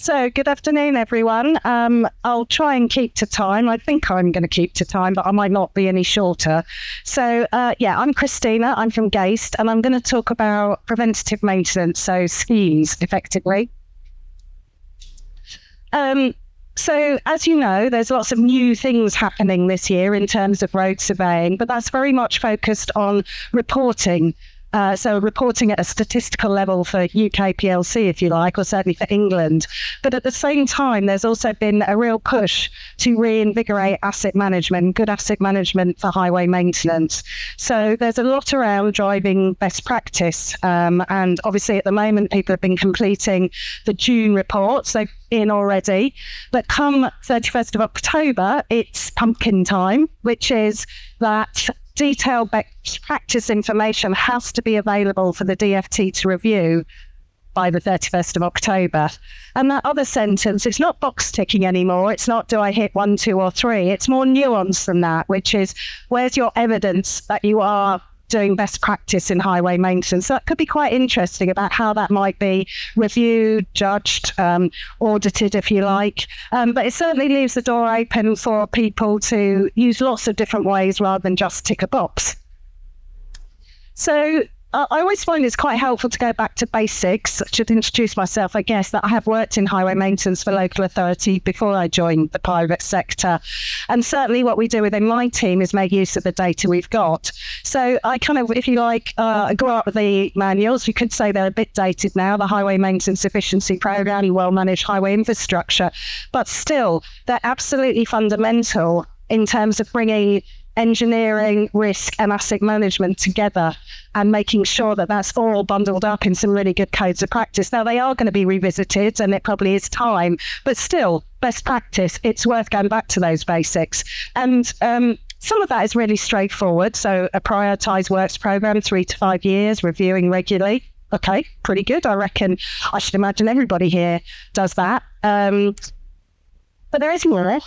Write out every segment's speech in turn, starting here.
So good afternoon, everyone. I'll try and keep to time. I think I'm going to keep to time, but I might not be any shorter. So I'm Christina. I'm from Gaist, and I'm going to talk about preventative maintenance, so schemes, effectively. So as you know, there's lots of new things happening this year in terms of road surveying, but that's very much focused on reporting. So reporting at a statistical level for UK PLC, if you like, or certainly for England. But at the same time, there's also been a real push to reinvigorate asset management, good asset management for highway maintenance. So there's a lot around driving best practice. And obviously at the moment, people have been completing the June reports. They've in already. But come 31st of October, it's pumpkin time, which is that detailed best practice information has to be available for the DFT to review by the 31st of October. And that other sentence, it's not box ticking anymore. It's not, do I hit 1, 2, or 3? It's more nuanced than that, which is, where's your evidence that you are doing best practice in highway maintenance? So that could be quite interesting about how that might be reviewed, judged, audited, if you like. But it certainly leaves the door open for people to use lots of different ways rather than just tick a box. So I always find it's quite helpful to go back to basics. I should introduce myself, I guess, that I have worked in highway maintenance for local authority before I joined the private sector. And certainly what we do within my team is make use of the data we've got. So I kind of, if you like, grew up with the manuals. You could say they're a bit dated now, the Highway Maintenance Efficiency Programme, well-managed highway infrastructure. But still, they're absolutely fundamental in terms of bringing engineering, risk and asset management together and making sure that that's all bundled up in some really good codes of practice. Now, they are going to be revisited and it probably is time, but still, best practice, it's worth going back to those basics. And some of that is really straightforward. So a prioritised works programme, 3 to 5 years, reviewing regularly. Okay, pretty good. I reckon I should imagine everybody here does that. But there is more.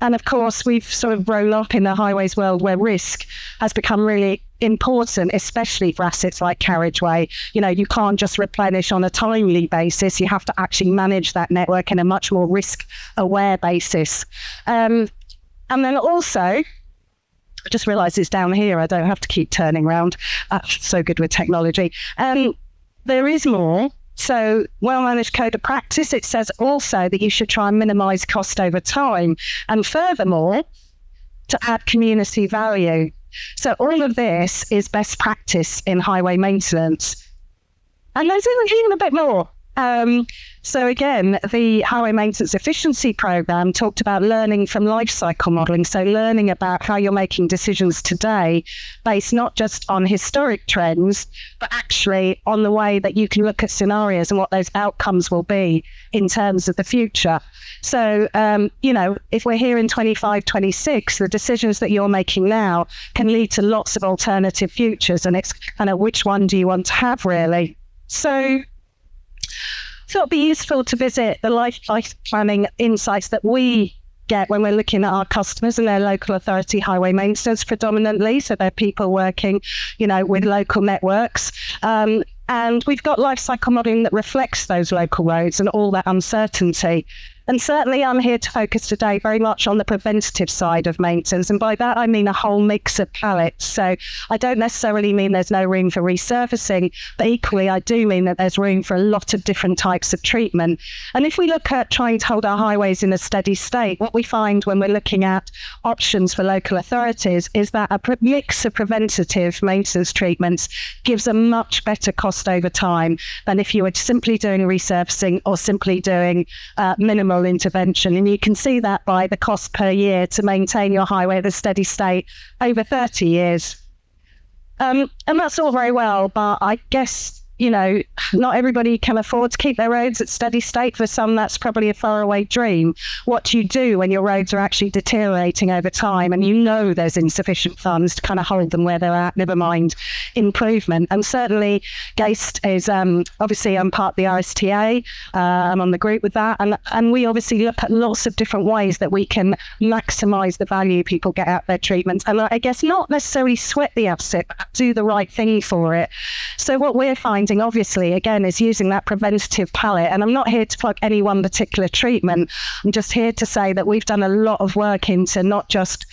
And of course, we've sort of grown up in the highways world where risk has become really important, especially for assets like carriageway. You know, you can't just replenish on a timely basis. You have to actually manage that network in a much more risk-aware basis. And then also, I just realised it's down here. I don't have to keep turning around. So good with technology. There is more. So well-managed code of practice, it says also that you should try and minimise cost over time. And furthermore, to add community value. So all of this is best practice in highway maintenance. And there's even a bit more. So again, the Highway Maintenance Efficiency Programme talked about learning from life cycle modelling. So learning about how you're making decisions today based not just on historic trends, but actually on the way that you can look at scenarios and what those outcomes will be in terms of the future. So, if we're here in 25, 26, the decisions that you're making now can lead to lots of alternative futures. And it's kind of which one do you want to have, really? So it'd be useful to visit the life planning insights that we get when we're looking at our customers and their local authority highway maintenance predominantly. So they're people working, with local networks. And we've got life cycle modelling that reflects those local roads and all that uncertainty. And certainly I'm here to focus today very much on the preventative side of maintenance. And by that, I mean a whole mix of palettes. So I don't necessarily mean there's no room for resurfacing, but equally I do mean that there's room for a lot of different types of treatment. And if we look at trying to hold our highways in a steady state, what we find when we're looking at options for local authorities is that a mix of preventative maintenance treatments gives a much better cost over time than if you were simply doing resurfacing or simply doing minimal intervention. And you can see that by the cost per year to maintain your highway at a steady state over 30 years. And that's all very well, but I guess, not everybody can afford to keep their roads at steady state. For some, that's probably a faraway dream. What do you do when your roads are actually deteriorating over time and there's insufficient funds to kind of hold them where they're at, never mind improvement? And certainly Gaist is, obviously I'm part of the RSTA, I'm on the group with that, and we obviously look at lots of different ways that we can maximise the value people get out of their treatments. And I guess not necessarily sweat the asset, but do the right thing for it. So what we're finding finding, obviously, again, is using that preventative palette. And I'm not here to plug any one particular treatment. I'm just here to say that we've done a lot of work into not just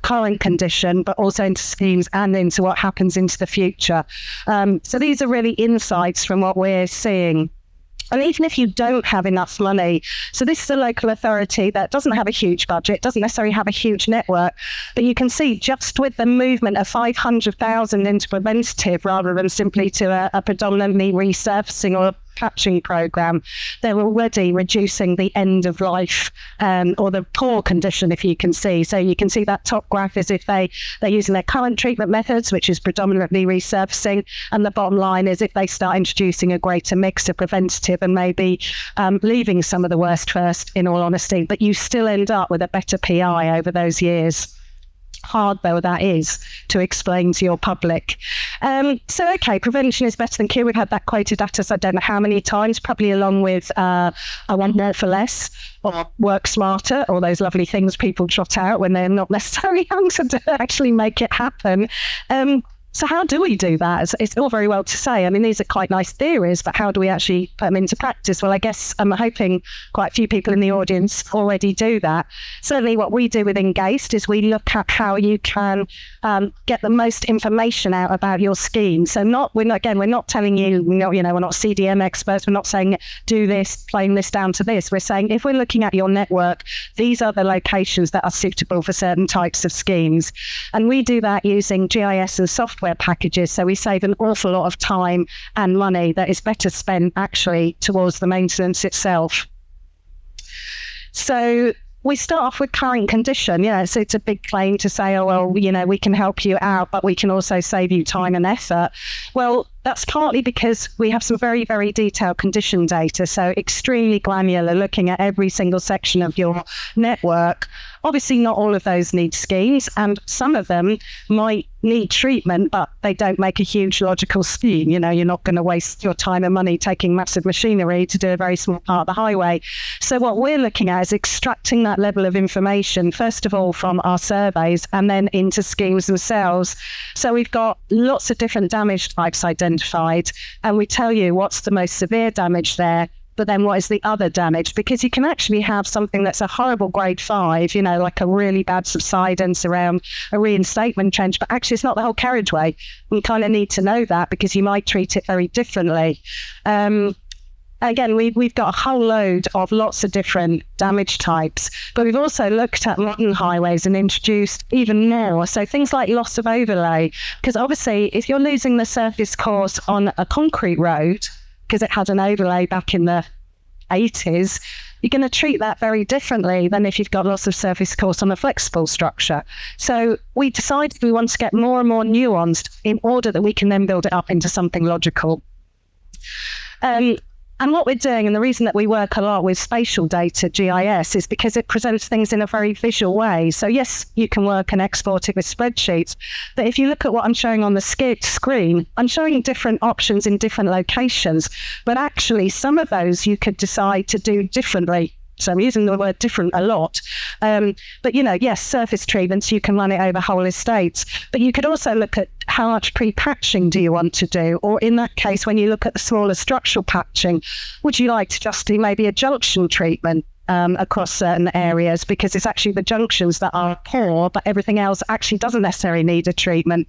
current condition, but also into schemes and into what happens into the future. So these are really insights from what we're seeing. And even if you don't have enough money, so this is a local authority that doesn't have a huge budget, doesn't necessarily have a huge network, but you can see just with the movement of 500,000 into preventative rather than simply to a predominantly resurfacing or patching program, they're already reducing the end of life or the poor condition, if you can see. So you can see that top graph is if they're using their current treatment methods, which is predominantly resurfacing, and the bottom line is if they start introducing a greater mix of preventative and maybe leaving some of the worst first, in all honesty, but you still end up with a better PI over those years. Hard though that is to explain to your public. So okay, prevention is better than cure. We've had that quoted at us I don't know how many times, probably along with I want more for less, or work smarter, all those lovely things people trot out when they're not necessarily young to actually make it happen. So how do we do that? It's all very well to say. I mean, these are quite nice theories, but how do we actually put them into practice? Well, I guess I'm hoping quite a few people in the audience already do that. Certainly what we do within Gaist is we look at how you can get the most information out about your scheme. So we're not telling you, we're not CDM experts. We're not saying do this, playing this down to this. We're saying if we're looking at your network, these are the locations that are suitable for certain types of schemes. And we do that using GIS and software packages, so we save an awful lot of time and money that is better spent actually towards the maintenance itself. So we start off with current condition. So it's a big claim to say, oh, well, we can help you out, but we can also save you time and effort. Well, that's partly because we have some very, very detailed condition data, so extremely granular, looking at every single section of your network. Obviously, not all of those need schemes, and some of them might need treatment, but they don't make a huge logical scheme. You're not going to waste your time and money taking massive machinery to do a very small part of the highway. So what we're looking at is extracting that level of information, first of all, from our surveys, and then into schemes themselves. So we've got lots of different damage types identified, and we tell you what's the most severe damage there, but then what is the other damage? Because you can actually have something that's a horrible grade 5, like a really bad subsidence around a reinstatement trench, but actually it's not the whole carriageway. You kind of need to know that because you might treat it very differently. Again, we've got a whole load of lots of different damage types, but we've also looked at modern highways and introduced even more. So things like loss of overlay, because obviously if you're losing the surface course on a concrete road, because it had an overlay back in the 80s, you're going to treat that very differently than if you've got loss of surface course on a flexible structure. So we decided we want to get more and more nuanced in order that we can then build it up into something logical. And what we're doing, and the reason that we work a lot with spatial data, GIS, is because it presents things in a very visual way. So yes, you can work and export it with spreadsheets, but if you look at what I'm showing on the screen, I'm showing different options in different locations, but actually some of those you could decide to do differently. So I'm using the word different a lot. But, yes, surface treatments, you can run it over whole estates. But you could also look at how much pre-patching do you want to do? Or in that case, when you look at the smaller structural patching, would you like to just do maybe a junction treatment across certain areas? Because it's actually the junctions that are poor, but everything else actually doesn't necessarily need a treatment.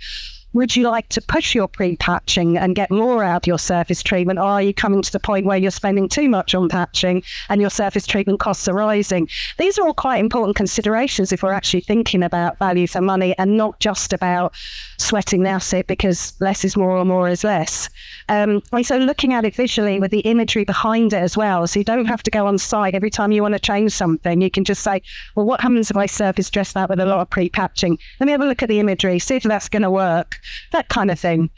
Would you like to push your pre-patching and get more out of your surface treatment? Or are you coming to the point where you're spending too much on patching and your surface treatment costs are rising? These are all quite important considerations if we're actually thinking about value for money and not just about sweating the asset because less is more or more is less. And so looking at it visually with the imagery behind it as well. So you don't have to go on site every time you want to change something. You can just say, well, what happens if my surface dressed out with a lot of pre-patching? Let me have a look at the imagery, see if that's going to work. That kind of thing.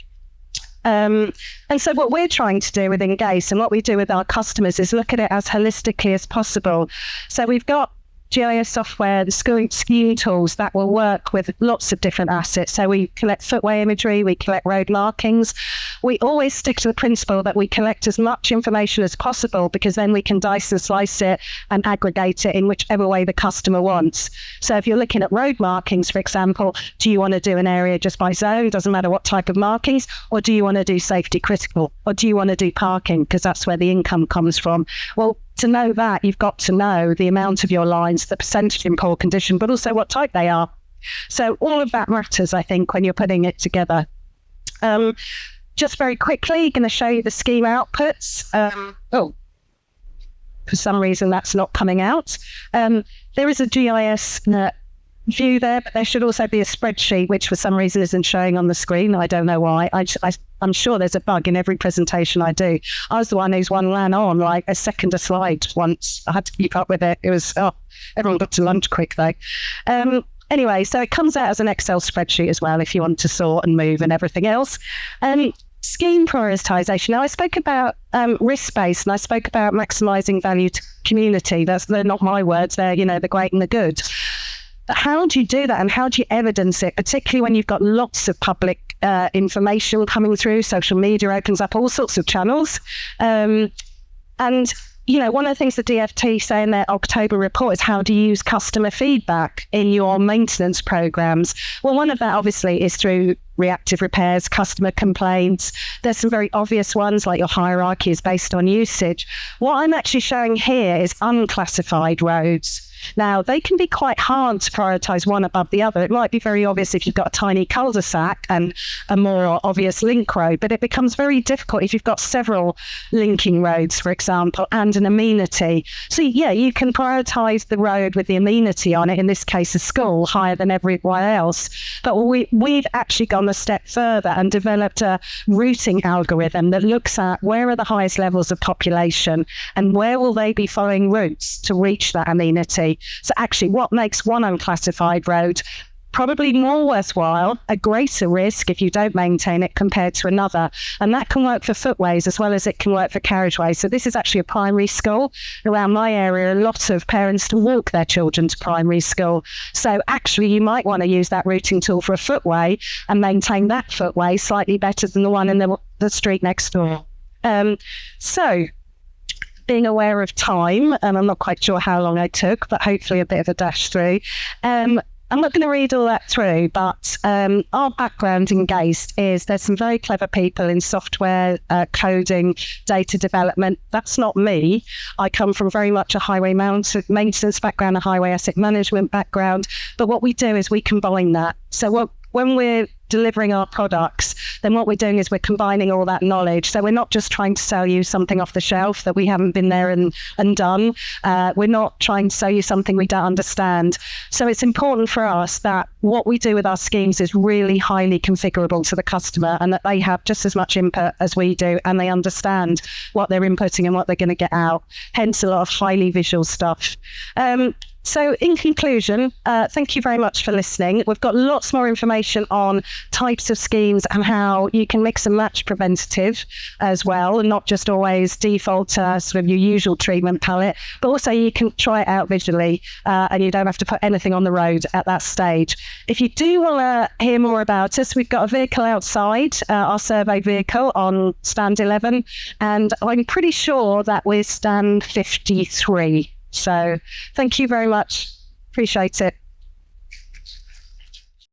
And so what we're trying to do within Gaist and what we do with our customers is look at it as holistically as possible. So we've got GIS software, the scheme tools that will work with lots of different assets. So we collect footway imagery, we collect road markings. We always stick to the principle that we collect as much information as possible, because then we can dice and slice it and aggregate it in whichever way the customer wants. So if you're looking at road markings, for example, do you want to do an area just by zone? Doesn't matter what type of markings. Or do you want to do safety critical? Or do you want to do parking? Because that's where the income comes from. Well, to know that, you've got to know the amount of your lines, the percentage in poor condition, but also what type they are. So all of that matters, I think, when you're putting it together. Just very quickly, going to show you the scheme outputs. For some reason, that's not coming out. There is a GIS view there, but there should also be a spreadsheet, which for some reason isn't showing on the screen. I don't know why. I'm sure there's a bug in every presentation I do. I was the one whose one ran on like a second a slide once. I had to keep up with it. It was, everyone got to lunch quick though. Anyway, so it comes out as an Excel spreadsheet as well if you want to sort and move and everything else. Scheme prioritisation. Now, I spoke about risk-based, and I spoke about maximising value to community. They're not my words. They're, the great and the good. But how do you do that, and how do you evidence it, particularly when you've got lots of public information coming through? Social media opens up all sorts of channels. And one of the things the DFT say in their October report is, how do you use customer feedback in your maintenance programs? Well, one of that obviously is through reactive repairs, customer complaints. There's some very obvious ones, like your hierarchy is based on usage. What I'm actually showing here is unclassified roads. Now, they can be quite hard to prioritise one above the other. It might be very obvious if you've got a tiny cul-de-sac and a more obvious link road, but it becomes very difficult if you've got several linking roads, for example, and an amenity. So, yeah, you can prioritise the road with the amenity on it, in this case a school, higher than everyone else. But we've actually gone a step further and developed a routing algorithm that looks at where are the highest levels of population and where will they be following routes to reach that amenity. So actually, what makes one unclassified road probably more worthwhile, a greater risk if you don't maintain it compared to another? And that can work for footways as well as it can work for carriageways. So this is actually a primary school. Around my area, a lot of parents to walk their children to primary school. So actually, you might want to use that routing tool for a footway and maintain that footway slightly better than the one in the street next door. So being aware of time, and I'm not quite sure how long I took, but hopefully a bit of a dash through. I'm not going to read all that through, but our background in Gaist is there's some very clever people in software, coding, data development. That's not me. I come from very much a highway maintenance background, a highway asset management background. But what we do is we combine that. So when we're delivering our products, then what we're doing is we're combining all that knowledge. So we're not just trying to sell you something off the shelf that we haven't been there and done. We're not trying to sell you something we don't understand. So it's important for us that what we do with our schemes is really highly configurable to the customer, and that they have just as much input as we do, and they understand what they're inputting and what they're going to get out. Hence a lot of highly visual stuff. So in conclusion, thank you very much for listening. We've got lots more information on types of schemes and how you can mix and match preventative as well, and not just always default to sort of your usual treatment palette, but also you can try it out visually, and you don't have to put anything on the road at that stage. If you do want to hear more about us, we've got a vehicle outside, our survey vehicle on stand 11, and I'm pretty sure that we're stand 53. So thank you very much. Appreciate it.